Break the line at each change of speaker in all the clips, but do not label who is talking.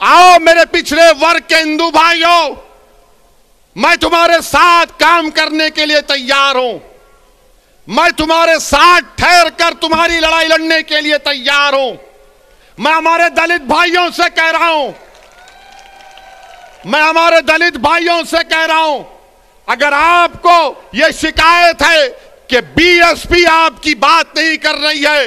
आओ मेरे पिछड़े वर्ग के हिंदू भाइयों, मैं तुम्हारे साथ काम करने के लिए तैयार हूं। मैं तुम्हारे साथ ठहर कर तुम्हारी लड़ाई लड़ने के लिए तैयार हूं। मैं हमारे दलित भाइयों से कह रहा हूं, मैं हमारे दलित भाइयों से कह रहा हूं, अगर आपको यह शिकायत है कि बीएसपी आपकी बात नहीं कर रही है,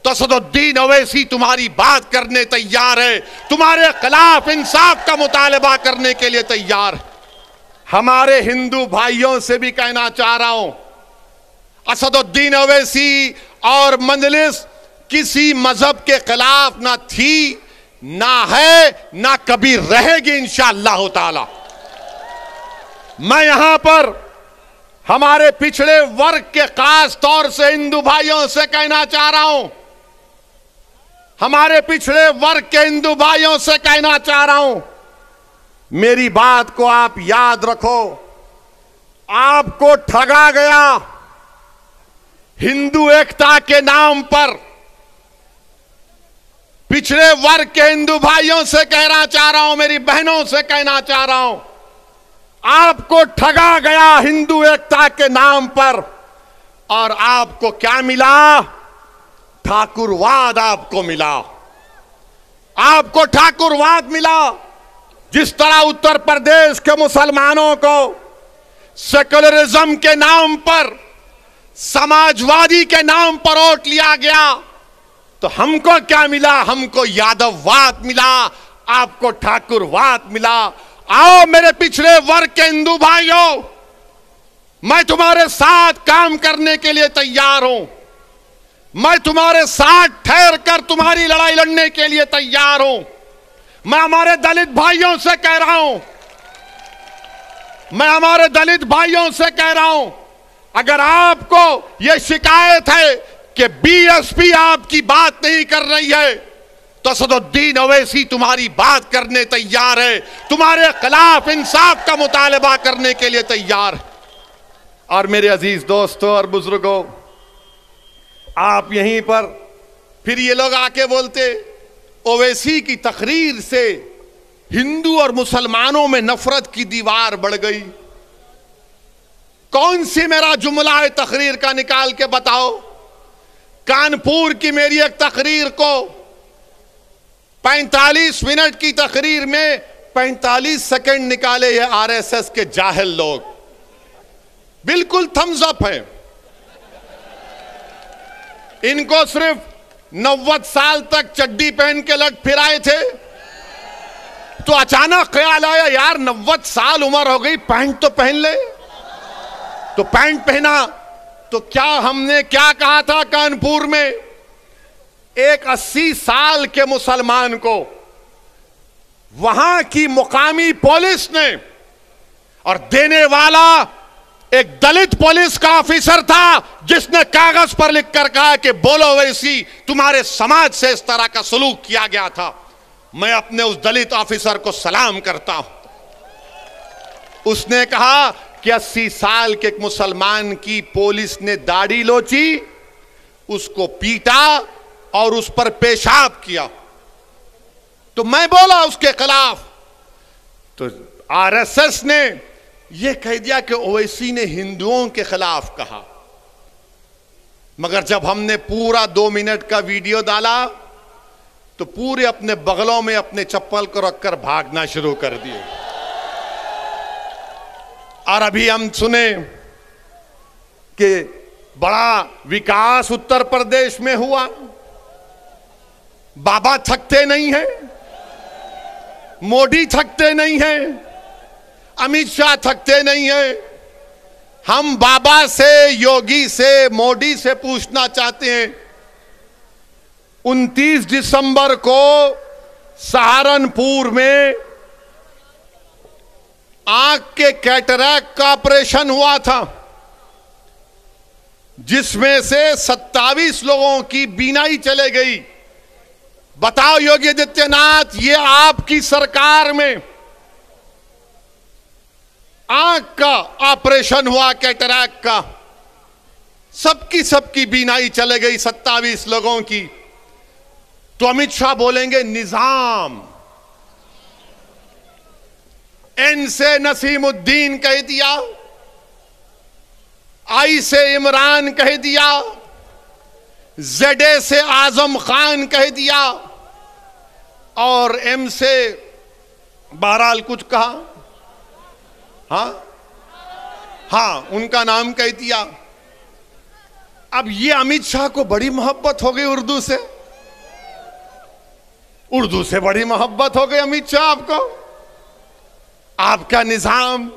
तो असदुद्दीन ओवैसी तुम्हारी बात करने तैयार है, तुम्हारे खिलाफ इंसाफ का मुतालबा करने के लिए तैयार है। हमारे हिंदू भाइयों से भी कहना चाह रहा हूं, असदुद्दीन ओवैसी और मजलिस किसी मजहब के खिलाफ ना थी, ना है, ना कभी रहेगी इंशाअल्लाह ताला। मैं यहां पर हमारे पिछड़े वर्ग के खास तौर से हिंदू भाइयों से कहना चाह रहा हूं, हमारे पिछड़े वर्ग के हिंदू भाइयों से कहना चाह रहा हूं, मेरी बात को आप याद रखो। आपको ठगा गया हिंदू एकता के नाम पर। पिछड़े वर्ग के हिंदू भाइयों से कहना चाह रहा हूं, मेरी बहनों से कहना चाह रहा हूं, आपको ठगा गया हिंदू एकता के नाम पर। और आपको क्या मिला? ठाकुरवाद आपको मिला। आपको ठाकुरवाद मिला। जिस तरह उत्तर प्रदेश के मुसलमानों को सेकुलरिज्म के नाम पर, समाजवादी के नाम पर वोट लिया गया, तो हमको क्या मिला? हमको यादववाद मिला, आपको ठाकुरवाद मिला। आओ मेरे पिछड़े वर्ग के हिंदू भाइयों, मैं तुम्हारे साथ काम करने के लिए तैयार हूं। मैं तुम्हारे साथ ठहर कर तुम्हारी लड़ाई लड़ने के लिए तैयार हूं। मैं हमारे दलित भाइयों से कह रहा हूं, मैं हमारे दलित भाइयों से कह रहा हूं, अगर आपको यह शिकायत है कि बीएसपी आपकी बात नहीं कर रही है, तो असदुद्दीन ओवैसी तुम्हारी बात करने तैयार है, तुम्हारे खिलाफ इंसाफ का मुतालबा करने के लिए तैयार है। और मेरे अजीज दोस्तों और बुजुर्गों, आप यहीं पर फिर ये लोग आके बोलते ओवैसी की तकरीर से हिंदू और मुसलमानों में नफरत की दीवार बढ़ गई। कौन सी मेरा जुमला है तकरीर का, निकाल के बताओ। कानपुर की मेरी एक तकरीर को 45 मिनट की तकरीर में 45 सेकंड निकाले ये आरएसएस के जाहिल लोग। बिल्कुल थम्स अप है। इनको सिर्फ 90 साल तक चड्डी पहन के लग फिर आए थे, तो अचानक ख्याल आया यार 90 साल उम्र हो गई, पैंट तो पहन ले। तो पैंट पहना। तो क्या हमने क्या कहा था कानपुर में? एक 80 साल के मुसलमान को वहां की मुकामी पुलिस ने, और देने वाला एक दलित पुलिस का ऑफिसर था, जिसने कागज पर लिखकर कहा कि बोलो ओवैसी, तुम्हारे समाज से इस तरह का सलूक किया गया था। मैं अपने उस दलित ऑफिसर को सलाम करता हूं। उसने कहा कि 80 साल के एक मुसलमान की पुलिस ने दाढ़ी लोची, उसको पीटा और उस पर पेशाब किया। तो मैं बोला उसके खिलाफ, तो आरएसएस ने यह कह दिया कि ओवैसी ने हिंदुओं के खिलाफ कहा। मगर जब हमने पूरा 2 मिनट का वीडियो डाला, तो पूरे अपने बगलों में अपने चप्पल को रखकर भागना शुरू कर दिए। और अभी हम सुने कि बड़ा विकास उत्तर प्रदेश में हुआ। बाबा थकते नहीं हैं, मोदी थकते नहीं हैं, अमित शाह थकते नहीं हैं। हम बाबा से, योगी से, मोदी से पूछना चाहते हैं, 29 दिसंबर को सहारनपुर में आंख के कैटरैक्ट का ऑपरेशन हुआ था, जिसमें से 27 लोगों की बीनाई चले गई। बताओ योगी आदित्यनाथ, ये आपकी सरकार में आंख का ऑपरेशन हुआ कैटरैक्ट का, सबकी बीनाई चले गई 27 लोगों की। तो अमित शाह बोलेंगे निजाम, एन से नसीमुद्दीन कह दिया, आई से इमरान कह दिया, जेडे से आजम खान कह दिया, और एम से बहरहाल कुछ कहा, हाँ उनका नाम कह दिया। अब ये अमित शाह को बड़ी मोहब्बत हो गई उर्दू से, उर्दू से बड़ी मोहब्बत हो गई अमित शाह आपको। आपका निजाम